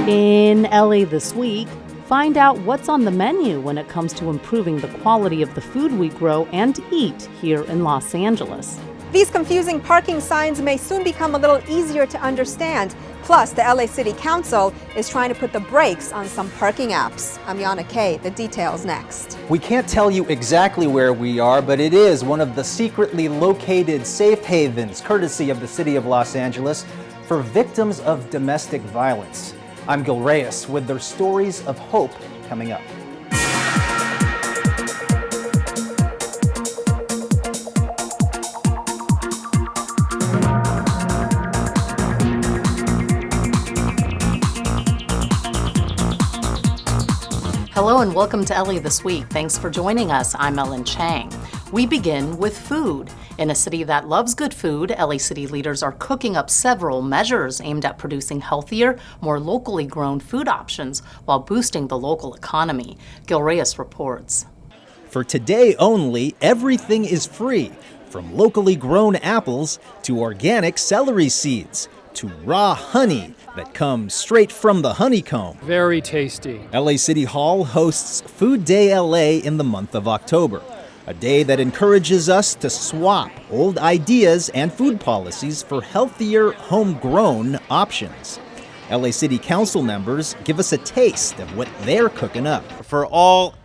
In LA this week, find out what's on the menu when it comes to improving the quality of the food we grow and eat here in Los Angeles. These confusing parking signs may soon become a little easier to understand. Plus, the LA City Council is trying to put the brakes on some parking apps. I'm Yana Kay. The details next. We can't tell you exactly where we are, but it is one of the secretly located safe havens, courtesy of the City of Los Angeles, for victims of domestic violence. I'm Gil Reyes with their stories of hope coming up. Hello and welcome to LA This Week. Thanks for joining us. I'm Ellen Chang. We begin with food. In a city that loves good food, LA City leaders are cooking up several measures aimed at producing healthier, more locally grown food options while boosting the local economy. Gil Reyes reports. For today only, everything is free, from locally grown apples to organic celery seeds to raw honey that comes straight from the honeycomb. Very tasty. LA City Hall hosts Food Day LA in the month of October, a day that encourages us to swap old ideas and food policies for healthier, homegrown options. LA City Council members give us a taste of what they're cooking up. For all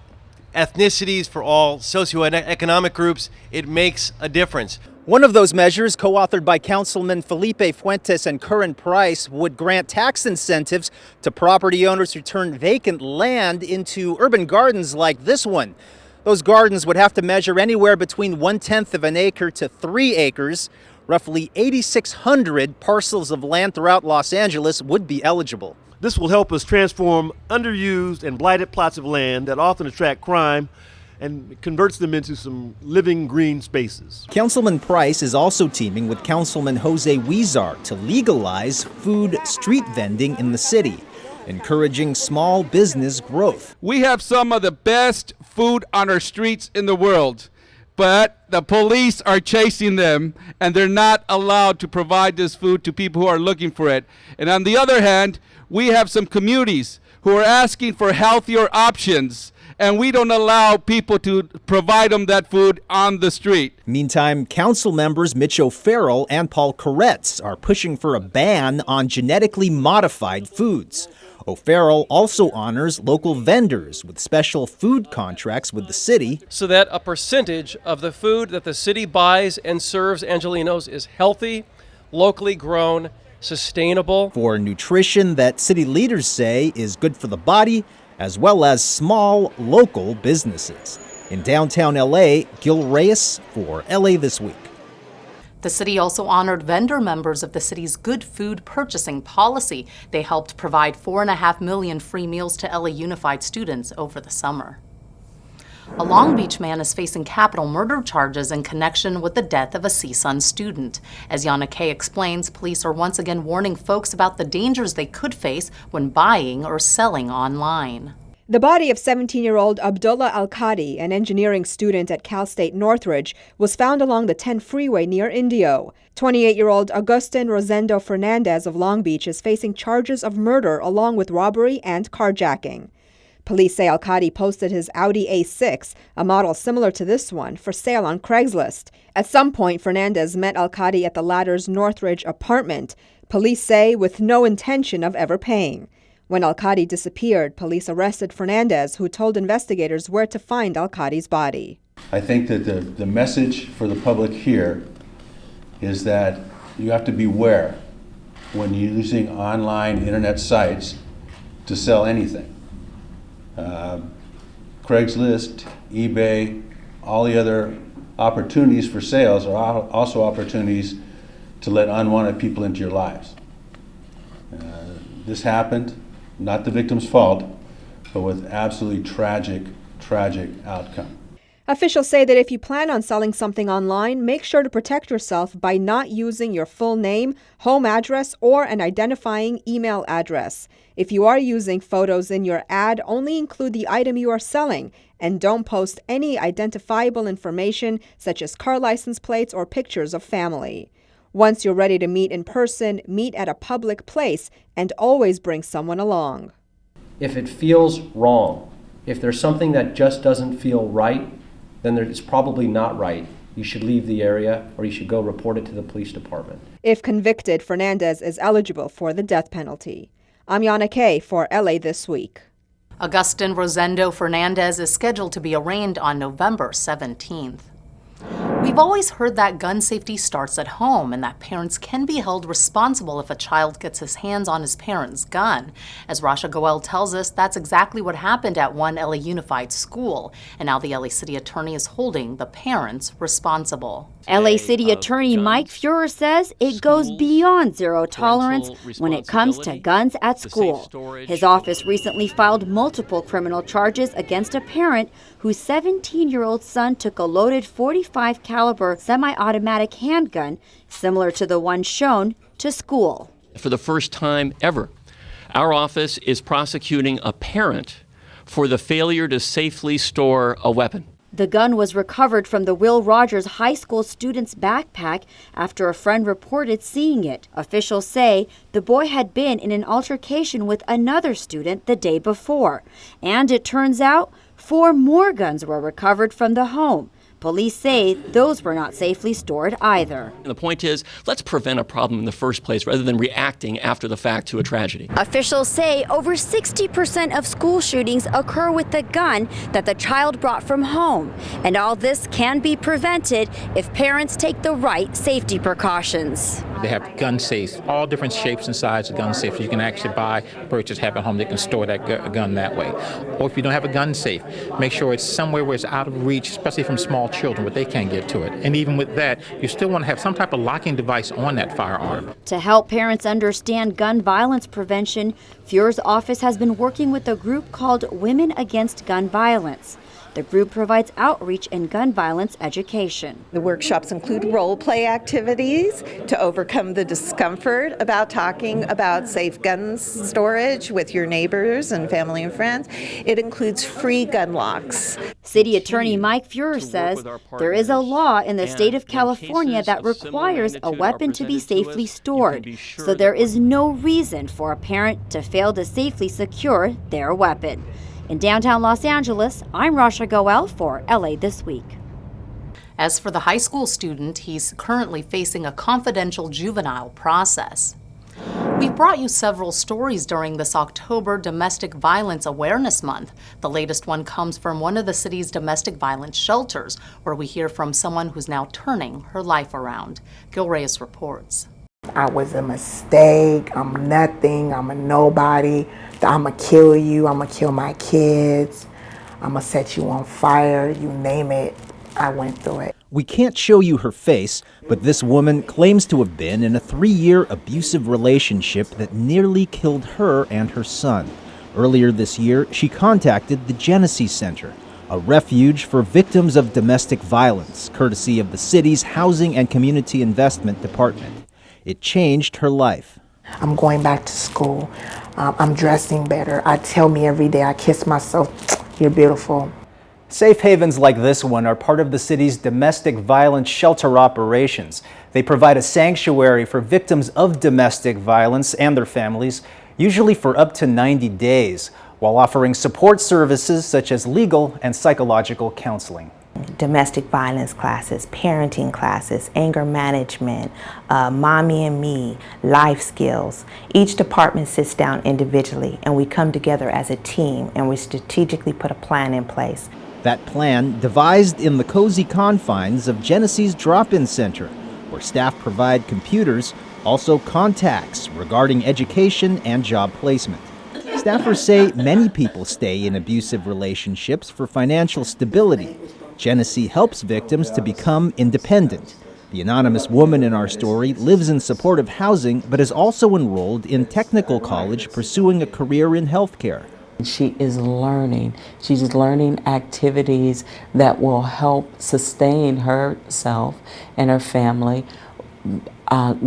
ethnicities, for all socioeconomic groups, it makes a difference. One of those measures, co-authored by Councilman Felipe Fuentes and Curran Price, would grant tax incentives to property owners who turn vacant land into urban gardens like this one. Those gardens would have to measure anywhere between 1/10 of an acre to 3 acres. Roughly 8,600 parcels of land throughout Los Angeles would be eligible. This will help us transform underused and blighted plots of land that often attract crime and converts them into some living green spaces. Councilman Price is also teaming with Councilman Jose Huizar to legalize food street vending in the city, encouraging small business growth. We have some of the best food on our streets in the world, but the police are chasing them and they're not allowed to provide this food to people who are looking for it. And on the other hand, we have some communities who are asking for healthier options, and we don't allow people to provide them that food on the street. Meantime, council members Mitch O'Farrell and Paul Koretz are pushing for a ban on genetically modified foods. O'Farrell also honors local vendors with special food contracts with the city, so that a percentage of the food that the city buys and serves Angelenos is healthy, locally grown, sustainable. For nutrition that city leaders say is good for the body, as well as small local businesses. In downtown LA, Gil Reyes for LA This Week. The city also honored vendor members of the city's good food purchasing policy. They helped provide 4.5 million free meals to LA Unified students over the summer. A Long Beach man is facing capital murder charges in connection with the death of a CSUN student. As Yana Kay explains, police are once again warning folks about the dangers they could face when buying or selling online. The body of 17-year-old Abdullah Al-Qadi, an engineering student at Cal State Northridge, was found along the 10 freeway near Indio. 28-year-old Agustin Rosendo Fernandez of Long Beach is facing charges of murder along with robbery and carjacking. Police say Al-Qadi posted his Audi A6, a model similar to this one, for sale on Craigslist. At some point, Fernandez met Al-Qadi at the latter's Northridge apartment, police say with no intention of ever paying. When Al-Qadi disappeared, police arrested Fernandez, who told investigators where to find Al-Qadi's body. I think that the message for the public here is that you have to beware when using online internet sites to sell anything. Craigslist, eBay, all the other opportunities for sales are also opportunities to let unwanted people into your lives. This happened, not the victim's fault, but with absolutely tragic outcome. Officials say that if you plan on selling something online, make sure to protect yourself by not using your full name, home address, or an identifying email address. If you are using photos in your ad, only include the item you are selling, and don't post any identifiable information such as car license plates or pictures of family. Once you're ready to meet in person, meet at a public place and always bring someone along. If it feels wrong, if there's something that just doesn't feel right, then it's probably not right. You should leave the area or you should go report it to the police department. If convicted, Fernandez is eligible for the death penalty. I'm Yana Kay for LA This Week. Augustin Rosendo Fernandez is scheduled to be arraigned on November 17th. We've always heard that gun safety starts at home and that parents can be held responsible if a child gets his hands on his parent's gun. As Rasha Goel tells us, that's exactly what happened at one LA Unified school, and now the LA City Attorney is holding the parents responsible. LA City Attorney Mike Feuer says it goes beyond zero tolerance when it comes to guns at school. His office recently filed multiple criminal charges against a parent whose 17-year-old son took a loaded .45 caliber semi-automatic handgun similar to the one shown to school. For the first time ever, our office is prosecuting a parent for the failure to safely store a weapon. The gun was recovered from the Will Rogers High School student's backpack after a friend reported seeing it. Officials say the boy had been in an altercation with another student the day before. And it turns out 4 more guns were recovered from the home. Police say those were not safely stored either. And the point is, let's prevent a problem in the first place rather than reacting after the fact to a tragedy. Officials say over 60% of school shootings occur with the gun that the child brought from home. And all this can be prevented if parents take the right safety precautions. They have gun safes, all different shapes and sizes of gun safes. You can actually purchase, have at home. They can store that gun that way. Or if you don't have a gun safe, make sure it's somewhere where it's out of reach, especially from small children, but they can't get to it. And even with that, you still want to have some type of locking device on that firearm. To help parents understand gun violence prevention, Feur's office has been working with a group called Women Against Gun Violence. The group provides outreach and gun violence education. The workshops include role play activities to overcome the discomfort about talking about safe gun storage with your neighbors and family and friends. It includes free gun locks. City Attorney Mike Feuer says there is a law in the state of California that requires a weapon to be safely stored, so there is no reason for a parent to fail to safely secure their weapon. In downtown Los Angeles, I'm Rasha Goel for LA This Week. As for the high school student, he's currently facing a confidential juvenile process. We've brought you several stories during this October Domestic Violence Awareness Month. The latest one comes from one of the city's domestic violence shelters, where we hear from someone who's now turning her life around. Gil Reyes reports. I was a mistake, I'm nothing, I'm a nobody, I'm gonna kill you, I'm gonna kill my kids, I'm gonna set you on fire, you name it, I went through it. We can't show you her face, but this woman claims to have been in a 3-year abusive relationship that nearly killed her and her son. Earlier this year, she contacted the Genesis Center, a refuge for victims of domestic violence, courtesy of the city's Housing and Community Investment Department. It changed her life. I'm going back to school. I'm dressing better. I tell me every day, I kiss myself, you're beautiful. Safe havens like this one are part of the city's domestic violence shelter operations. They provide a sanctuary for victims of domestic violence and their families, usually for up to 90 days, while offering support services such as legal and psychological counseling. Domestic violence classes, parenting classes, anger management, mommy and me, life skills. Each department sits down individually and we come together as a team and we strategically put a plan in place. That plan devised in the cozy confines of Genesis Drop-In Center, where staff provide computers, also contacts regarding education and job placement. Staffers say many people stay in abusive relationships for financial stability. Genesis helps victims to become independent. The anonymous woman in our story lives in supportive housing, but is also enrolled in technical college pursuing a career in healthcare. She is learning. She's learning activities that will help sustain herself and her family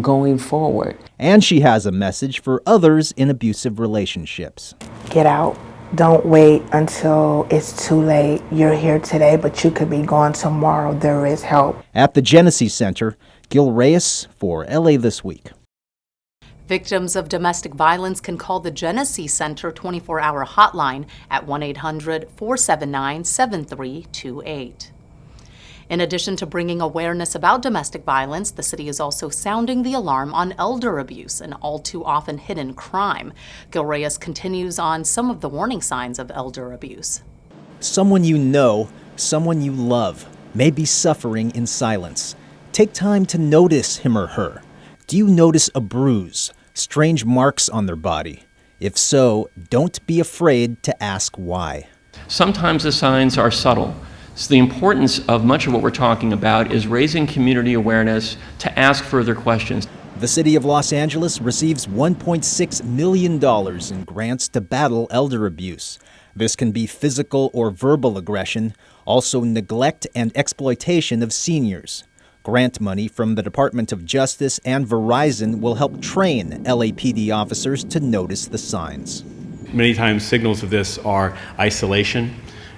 going forward. And she has a message for others in abusive relationships. Get out. Don't wait until it's too late. You're here today, but you could be gone tomorrow. There is help. At the Genesis Center, Gil Reyes for LA This Week. Victims of domestic violence can call the Genesee Center 24-hour hotline at 1-800-479-7328. In addition to bringing awareness about domestic violence, the city is also sounding the alarm on elder abuse, an all too often hidden crime. Gil Reyes continues on some of the warning signs of elder abuse. Someone you know, someone you love, may be suffering in silence. Take time to notice him or her. Do you notice a bruise, strange marks on their body? If so, don't be afraid to ask why. Sometimes the signs are subtle. So the importance of much of what we're talking about is raising community awareness to ask further questions. The City of Los Angeles receives $1.6 million in grants to battle elder abuse. This can be physical or verbal aggression, also neglect and exploitation of seniors. Grant money from the Department of Justice and Verizon will help train LAPD officers to notice the signs. Many times signals of this are isolation,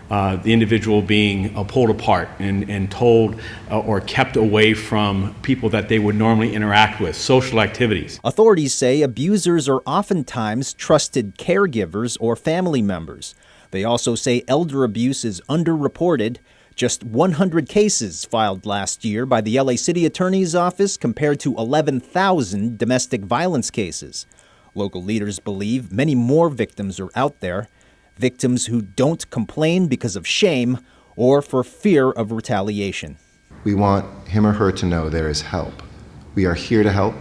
the individual being pulled apart and told or kept away from people that they would normally interact with, social activities. Authorities say abusers are oftentimes trusted caregivers or family members. They also say elder abuse is underreported. Just 100 cases filed last year by the LA City Attorney's Office compared to 11,000 domestic violence cases. Local leaders believe many more victims are out there. Victims who don't complain because of shame or for fear of retaliation. We want him or her to know there is help. We are here to help.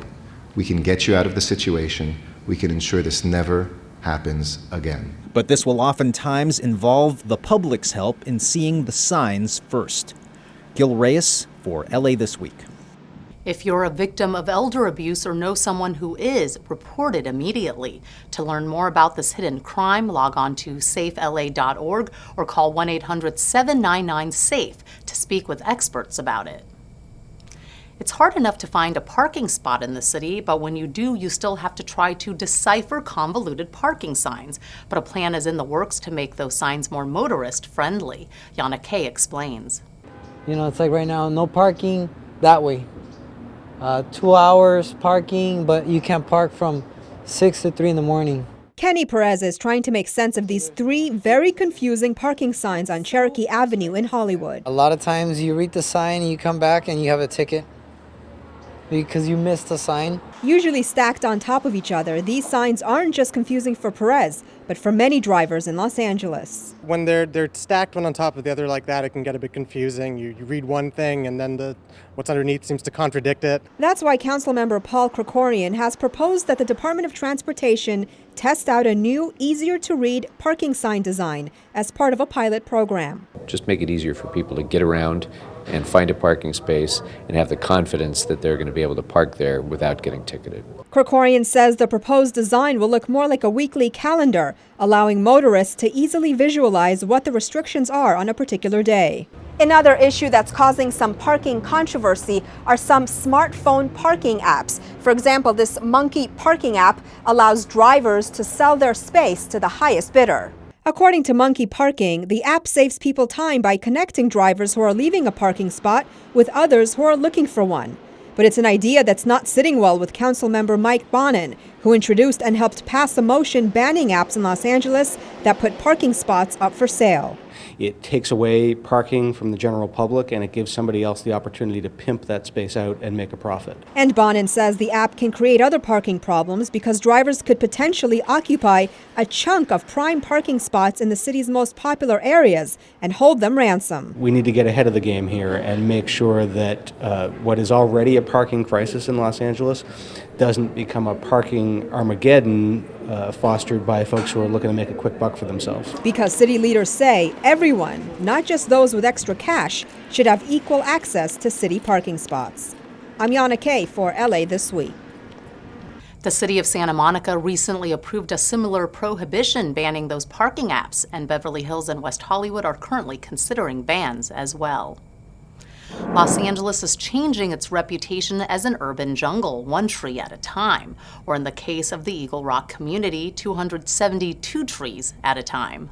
We can get you out of the situation. We can ensure this never happens again. But this will oftentimes involve the public's help in seeing the signs first. Gil Reyes for LA This Week. If you're a victim of elder abuse or know someone who is, report it immediately. To learn more about this hidden crime, log on to safela.org or call 1-800-799-SAFE to speak with experts about it. It's hard enough to find a parking spot in the city, but when you do, you still have to try to decipher convoluted parking signs. But a plan is in the works to make those signs more motorist-friendly. Yana Kay explains. You know, it's like right now, no parking that way. 2 hours parking, but you can park from 6 to 3 in the morning. Kenny Perez is trying to make sense of these 3 very confusing parking signs on Cherokee Avenue in Hollywood. A lot of times you read the sign and you come back and you have a ticket because you missed a sign. Usually stacked on top of each other, these signs aren't just confusing for Perez, but for many drivers in Los Angeles. When they're stacked one on top of the other like that, it can get a bit confusing. You read one thing and then what's underneath seems to contradict it. That's why Councilmember Paul Krikorian has proposed that the Department of Transportation test out a new, easier-to-read parking sign design as part of a pilot program. Just make it easier for people to get around and find a parking space and have the confidence that they're going to be able to park there without getting ticketed. Krikorian says the proposed design will look more like a weekly calendar, allowing motorists to easily visualize what the restrictions are on a particular day. Another issue that's causing some parking controversy are some smartphone parking apps. For example, this Monkey Parking app allows drivers to sell their space to the highest bidder. According to Monkey Parking, the app saves people time by connecting drivers who are leaving a parking spot with others who are looking for one. But it's an idea that's not sitting well with Councilmember Mike Bonin, who introduced and helped pass a motion banning apps in Los Angeles that put parking spots up for sale. It takes away parking from the general public and it gives somebody else the opportunity to pimp that space out and make a profit. And Bonin says the app can create other parking problems because drivers could potentially occupy a chunk of prime parking spots in the city's most popular areas and hold them ransom. We need to get ahead of the game here and make sure that what is already a parking crisis in Los Angeles doesn't become a parking Armageddon fostered by folks who are looking to make a quick buck for themselves. Because city leaders say everyone, not just those with extra cash, should have equal access to city parking spots. I'm Yana Kay for LA This Week. The city of Santa Monica recently approved a similar prohibition banning those parking apps, and Beverly Hills and West Hollywood are currently considering bans as well. Los Angeles is changing its reputation as an urban jungle, one tree at a time, or in the case of the Eagle Rock community, 272 trees at a time.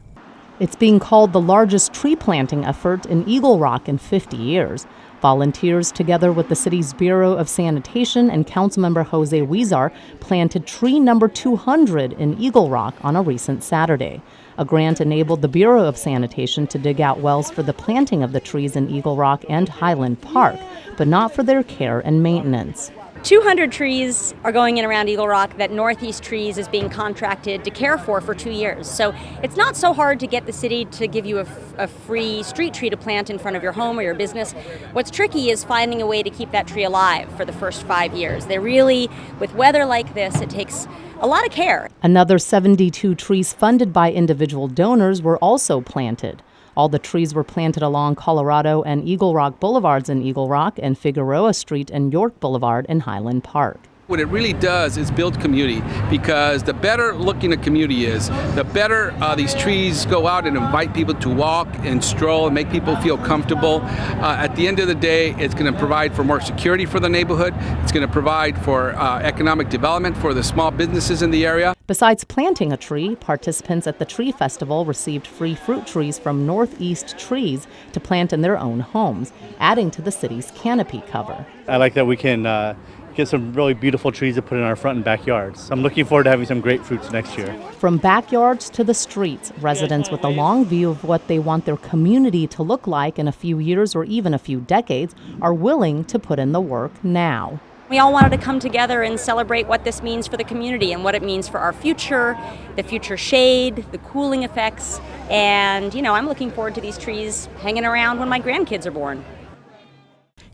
It's being called the largest tree planting effort in Eagle Rock in 50 years. Volunteers, together with the city's Bureau of Sanitation and Councilmember Jose Huizar, planted tree number 200 in Eagle Rock on a recent Saturday. A grant enabled the Bureau of Sanitation to dig out wells for the planting of the trees in Eagle Rock and Highland Park, but not for their care and maintenance. 200 trees are going in around Eagle Rock that Northeast Trees is being contracted to care for 2 years. So it's not so hard to get the city to give you a free street tree to plant in front of your home or your business. What's tricky is finding a way to keep that tree alive for the first 5 years. They really, with weather like this, it takes a lot of care. Another 72 trees funded by individual donors were also planted. All the trees were planted along Colorado and Eagle Rock Boulevards in Eagle Rock and Figueroa Street and York Boulevard in Highland Park. What it really does is build community, because the better looking a community is, the better these trees go out and invite people to walk and stroll and make people feel comfortable. At the end of the day, it's going to provide for more security for the neighborhood. It's going to provide for economic development for the small businesses in the area. Besides planting a tree, participants at the tree festival received free fruit trees from Northeast Trees to plant in their own homes, adding to the city's canopy cover. I like that we can get some really beautiful trees to put in our front and backyards. I'm looking forward to having some great fruits next year. From backyards to the streets, residents with a long view of what they want their community to look like in a few years or even a few decades are willing to put in the work now. We all wanted to come together and celebrate what this means for the community and what it means for our future, the future shade, the cooling effects, and, I'm looking forward to these trees hanging around when my grandkids are born.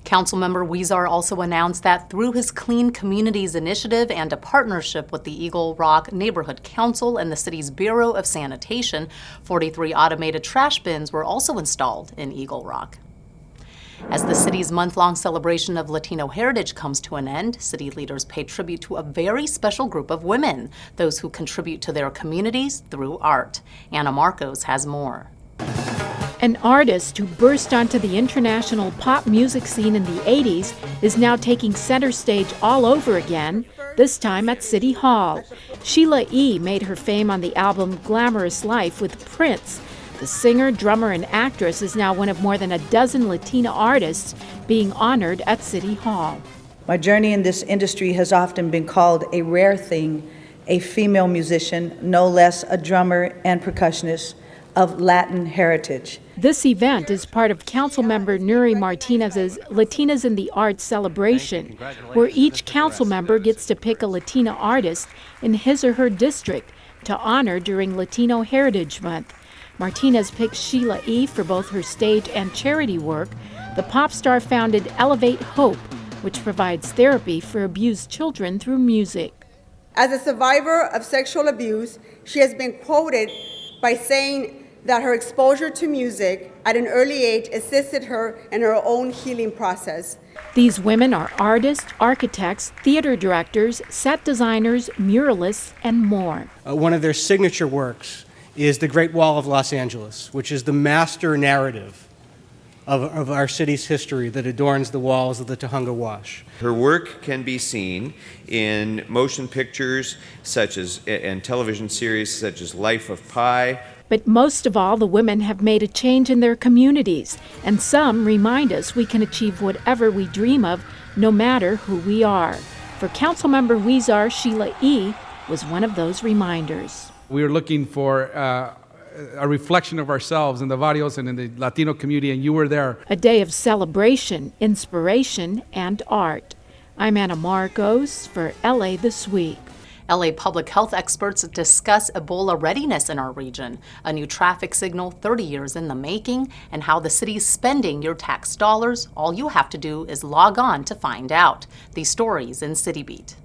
Councilmember Huizar also announced that through his Clean Communities initiative and a partnership with the Eagle Rock Neighborhood Council and the city's Bureau of Sanitation, 43 automated trash bins were also installed in Eagle Rock. As the city's month-long celebration of Latino heritage comes to an end, city leaders pay tribute to a very special group of women, those who contribute to their communities through art. Anna Marcos has more. An artist who burst onto the international pop music scene in the 80s is now taking center stage all over again, this time at City Hall. Sheila E. made her fame on the album Glamorous Life with Prince. The singer, drummer, and actress is now one of more than a dozen Latina artists being honored at City Hall. My journey in this industry has often been called a rare thing, a female musician, no less a drummer and percussionist of Latin heritage. This event is part of Councilmember Nuri Martinez's Latinas in the Arts celebration, where each council member gets to pick a Latina artist in his or her district to honor during Latino Heritage Month. Martinez picked Sheila E. for both her stage and charity work. The pop star founded Elevate Hope, which provides therapy for abused children through music. As a survivor of sexual abuse, she has been quoted by saying that her exposure to music at an early age assisted her in her own healing process. These women are artists, architects, theater directors, set designers, muralists, and more. One of their signature works is the Great Wall of Los Angeles, which is the master narrative of our city's history that adorns the walls of the Tujunga Wash. Her work can be seen in motion pictures and television series such as Life of Pi. But most of all, the women have made a change in their communities, and some remind us we can achieve whatever we dream of, no matter who we are. For Councilmember Huizar, Sheila E. was one of those reminders. We were looking for a reflection of ourselves in the barrios and in the Latino community, and you were there. A day of celebration, inspiration, and art. I'm Anna Marcos for LA This Week. LA public health experts discuss Ebola readiness in our region, a new traffic signal 30 years in the making, and how the city's spending your tax dollars. All you have to do is log on to find out. These stories in CityBeat.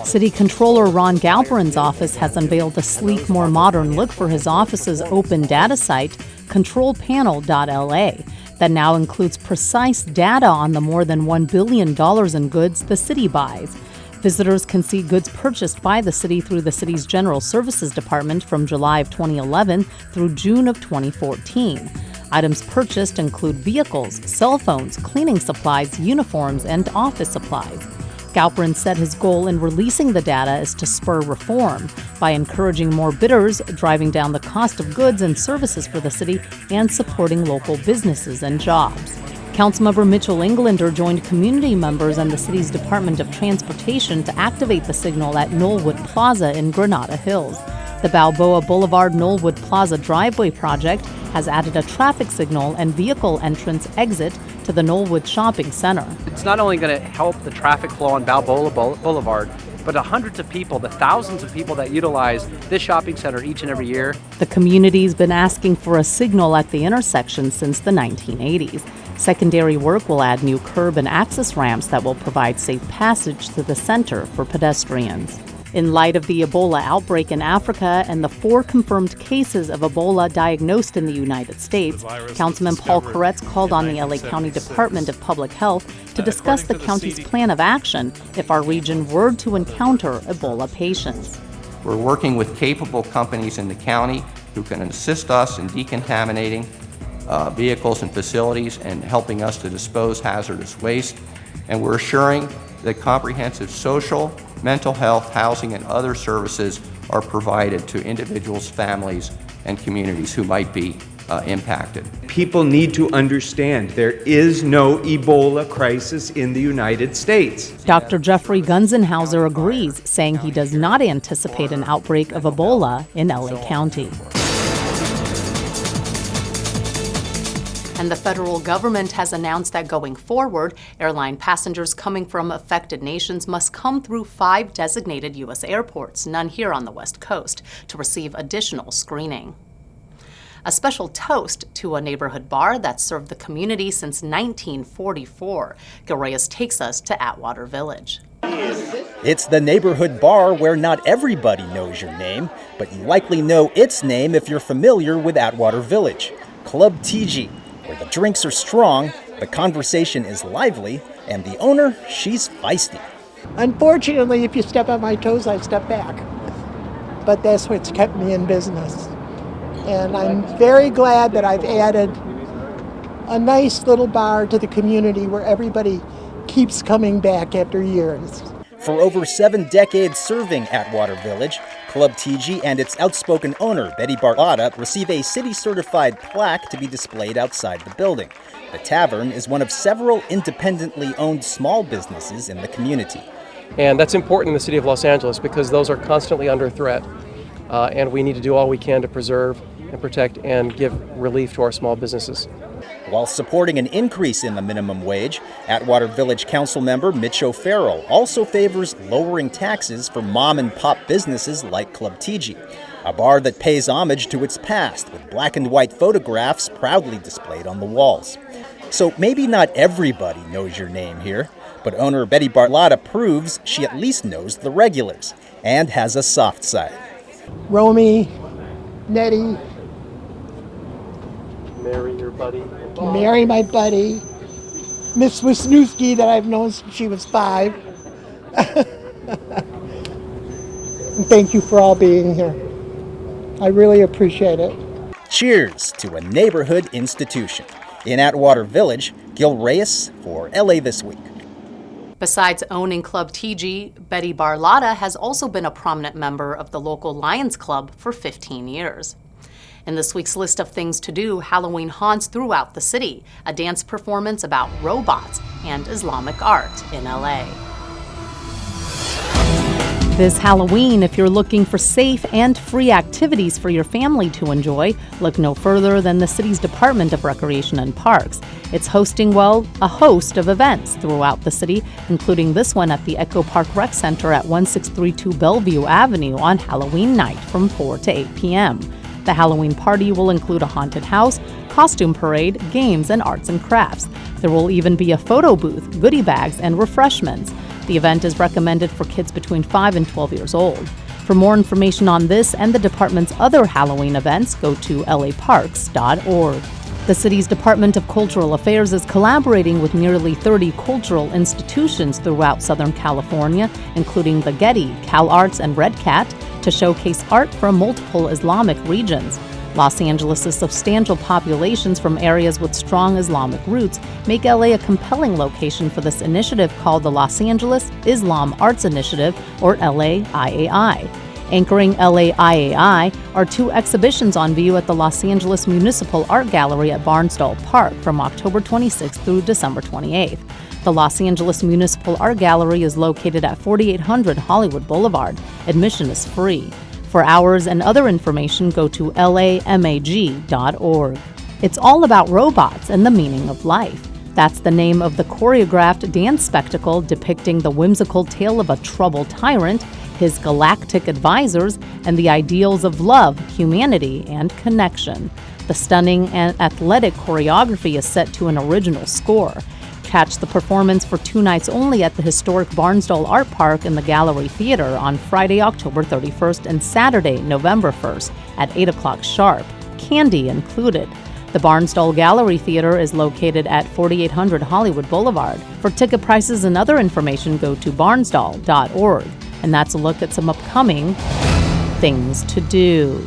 City Controller Ron Galperin's office has unveiled a sleek, more modern look for his office's open data site, controlpanel.la. That now includes precise data on the more than $1 billion in goods the city buys. Visitors can see goods purchased by the city through the city's General Services Department from July of 2011 through June of 2014. Items purchased include vehicles, cell phones, cleaning supplies, uniforms, and office supplies. Galperin said his goal in releasing the data is to spur reform by encouraging more bidders, driving down the cost of goods and services for the city, and supporting local businesses and jobs. Councilmember Mitchell Englander joined community members and the city's Department of Transportation to activate the signal at Knollwood Plaza in Granada Hills. The Balboa Boulevard Knollwood Plaza driveway project has added a traffic signal and vehicle entrance exit to the Knollwood Shopping Center. It's not only going to help the traffic flow on Balboa Boulevard, but the hundreds of people, the thousands of people that utilize this shopping center each and every year. The community's been asking for a signal at the intersection since the 1980s. Secondary work will add new curb and access ramps that will provide safe passage to the center for pedestrians. In light of the Ebola outbreak in Africa and the 4 confirmed cases of Ebola diagnosed in the United States, Councilman Paul Koretz called on the LA County Department of Public Health to discuss the county's plan of action if our region were to encounter Ebola patients. We're working with capable companies in the county who can assist us in decontaminating vehicles and facilities and helping us to dispose hazardous waste. And we're assuring that comprehensive social, mental health, housing, and other services are provided to individuals, families, and communities who might be impacted. People need to understand there is no Ebola crisis in the United States. Dr. Jeffrey Gunzenhauser agrees, saying he does not anticipate an outbreak of Ebola in LA County. And the federal government has announced that going forward, airline passengers coming from affected nations must come through 5 designated U.S. airports, none here on the West Coast, to receive additional screening. A special toast to a neighborhood bar that served the community since 1944. Gil Reyes takes us to Atwater Village. It's the neighborhood bar where not everybody knows your name, but you likely know its name if you're familiar with Atwater Village. Club Teegee, where the drinks are strong, the conversation is lively, and the owner, she's feisty. Unfortunately, if you step on my toes, I step back. But that's what's kept me in business. And I'm very glad that I've added a nice little bar to the community where everybody keeps coming back after years. For over 7 decades serving Atwater Village, Club Teegee and its outspoken owner, Betty Barlotta, receive a city-certified plaque to be displayed outside the building. The tavern is one of several independently owned small businesses in the community. And that's important in the city of Los Angeles because those are constantly under threat. And we need to do all we can to preserve and protect and give relief to our small businesses. While supporting an increase in the minimum wage, Atwater Village Council member Mitch O'Farrell also favors lowering taxes for mom-and-pop businesses like Club Teegee, a bar that pays homage to its past with black and white photographs proudly displayed on the walls. So maybe not everybody knows your name here, but owner Betty Barlotta proves she at least knows the regulars and has a soft side. Romy, Nettie, Mary, your buddy. Mary, my buddy. Miss Wisniewski, that I've known since she was 5. And thank you for all being here. I really appreciate it. Cheers to a neighborhood institution. In Atwater Village, Gil Reyes for LA This Week. Besides owning Club Teegee, Betty Barlotta has also been a prominent member of the local Lions Club for 15 years. In this week's list of things to do, Halloween haunts throughout the city, a dance performance about robots and Islamic art in LA. This Halloween, if you're looking for safe and free activities for your family to enjoy, look no further than the city's Department of Recreation and Parks. It's hosting, a host of events throughout the city, including this one at the Echo Park Rec Center at 1632 Bellevue Avenue on Halloween night from 4 to 8 p.m. The Halloween party will include a haunted house, costume parade, games, and arts and crafts. There will even be a photo booth, goodie bags, and refreshments. The event is recommended for kids between 5 and 12 years old. For more information on this and the department's other Halloween events, go to laparks.org. The city's Department of Cultural Affairs is collaborating with nearly 30 cultural institutions throughout Southern California, including the Getty, Cal Arts, and Red Cat, to showcase art from multiple Islamic regions. Los Angeles' substantial populations from areas with strong Islamic roots make LA a compelling location for this initiative called the Los Angeles Islam Arts Initiative, or LAIAI. Anchoring LAIAI are 2 exhibitions on view at the Los Angeles Municipal Art Gallery at Barnsdall Park from October 26th through December 28th. The Los Angeles Municipal Art Gallery is located at 4800 Hollywood Boulevard. Admission is free. For hours and other information, go to lamag.org. It's all about robots and the meaning of life. That's the name of the choreographed dance spectacle depicting the whimsical tale of a troubled tyrant, his galactic advisors, and the ideals of love, humanity, and connection. The stunning and athletic choreography is set to an original score. Catch the performance for 2 nights only at the historic Barnsdall Art Park in the Gallery Theater on Friday, October 31st and Saturday, November 1st at 8 o'clock sharp, candy included. The Barnsdall Gallery Theater is located at 4800 Hollywood Boulevard. For ticket prices and other information, go to barnsdall.org. And that's a look at some upcoming things to do.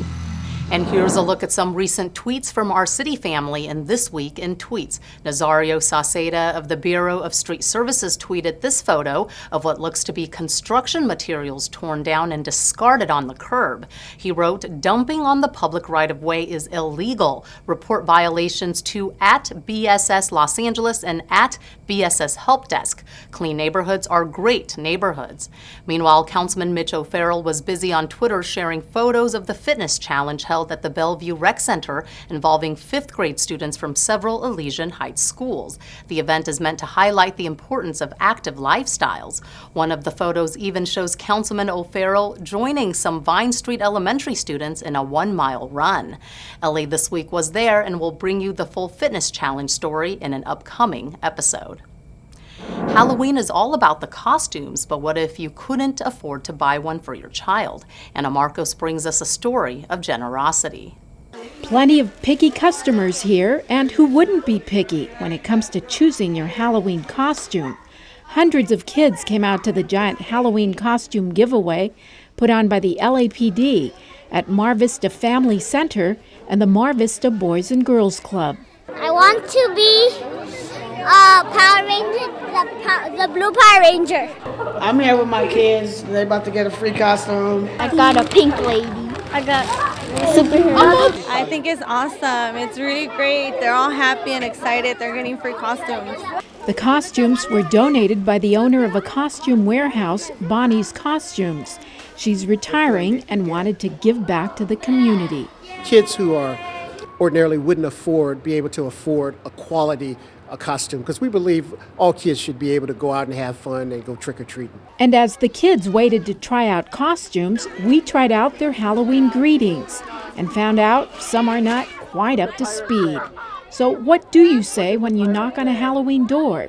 And here's a look at some recent tweets from our city family in This Week in Tweets. Nazario Sauceda of the Bureau of Street Services tweeted this photo of what looks to be construction materials torn down and discarded on the curb. He wrote, "Dumping on the public right-of-way is illegal. Report violations to @BSS Los Angeles and @BSS Help Desk. Clean neighborhoods are great neighborhoods." Meanwhile, Councilman Mitch O'Farrell was busy on Twitter sharing photos of the fitness challenge held at the Bellevue Rec Center involving 5th grade students from several Elysian Heights schools. The event is meant to highlight the importance of active lifestyles. One of the photos even shows Councilman O'Farrell joining some Vine Street Elementary students in a 1-mile run. LA This Week was there and will bring you the full fitness challenge story in an upcoming episode. Halloween is all about the costumes, but what if you couldn't afford to buy one for your child? Anna Marcos brings us a story of generosity. Plenty of picky customers here, and who wouldn't be picky when it comes to choosing your Halloween costume? Hundreds of kids came out to the giant Halloween costume giveaway put on by the LAPD at Mar Vista Family Center and the Mar Vista Boys and Girls Club. I want to be Power Ranger, the blue Power Ranger. I'm here with my kids. They're about to get a free costume. I got a pink lady. I got superhero. I think it's awesome. It's really great. They're all happy and excited. They're getting free costumes. The costumes were donated by the owner of a costume warehouse, Bonnie's Costumes. She's retiring and wanted to give back to the community. Kids who are ordinarily wouldn't be able to afford a quality costume, because we believe all kids should be able to go out and have fun and go trick-or-treating. And as the kids waited to try out costumes, we tried out their Halloween greetings and found out some are not quite up to speed. So what do you say when you knock on a Halloween door?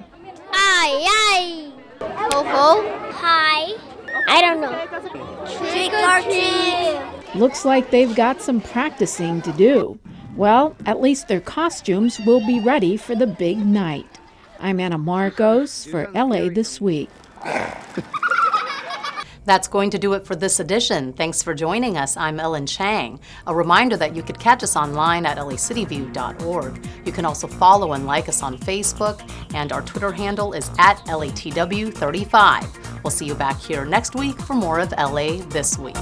Aye, aye. Ho, ho. Hi. I don't know. Trick or treat. Looks like they've got some practicing to do. Well, at least their costumes will be ready for the big night. I'm Anna Marcos for LA This Week. That's going to do it for this edition. Thanks for joining us. I'm Ellen Chang. A reminder that you could catch us online at lacitybeview.org. You can also follow and like us on Facebook, and our Twitter handle is @LATW35. We'll see you back here next week for more of LA This Week.